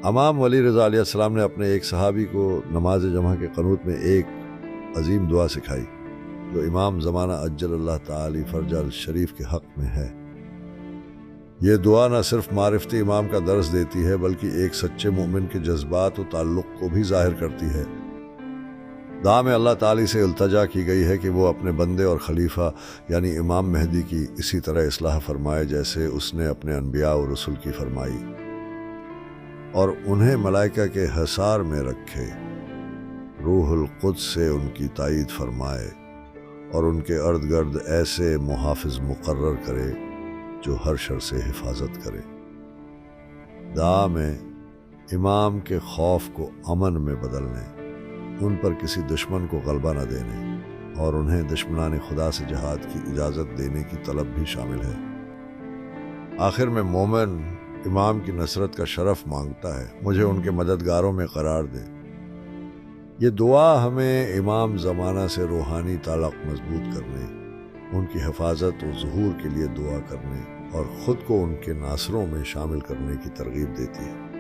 امام ولی رضا علیہ السلام نے اپنے ایک صحابی کو نماز جمعہ کے قنوت میں ایک عظیم دعا سکھائی جو امام زمانہ عجل اللہ تعالی فرج الشریف کے حق میں ہے۔ یہ دعا نہ صرف معرفت امام کا درس دیتی ہے بلکہ ایک سچے مومن کے جذبات و تعلق کو بھی ظاہر کرتی ہے۔ دعا میں اللہ تعالی سے التجا کی گئی ہے کہ وہ اپنے بندے اور خلیفہ یعنی امام مہدی کی اسی طرح اصلاح فرمائے جیسے اس نے اپنے انبیاء و رسول کی فرمائی، اور انہیں ملائکہ کے حصار میں رکھے، روح القدس سے ان کی تائید فرمائے اور ان کے ارد گرد ایسے محافظ مقرر کرے جو ہر شر سے حفاظت کرے۔ دعا میں امام کے خوف کو امن میں بدلنے، ان پر کسی دشمن کو غلبہ نہ دینے اور انہیں دشمنان خدا سے جہاد کی اجازت دینے کی طلب بھی شامل ہے۔ آخر میں مومن امام کی نصرت کا شرف مانگتا ہے، مجھے ان کے مددگاروں میں قرار دے۔ یہ دعا ہمیں امام زمانہ سے روحانی تعلق مضبوط کرنے، ان کی حفاظت و ظہور کے لیے دعا کرنے اور خود کو ان کے ناصروں میں شامل کرنے کی ترغیب دیتی ہے۔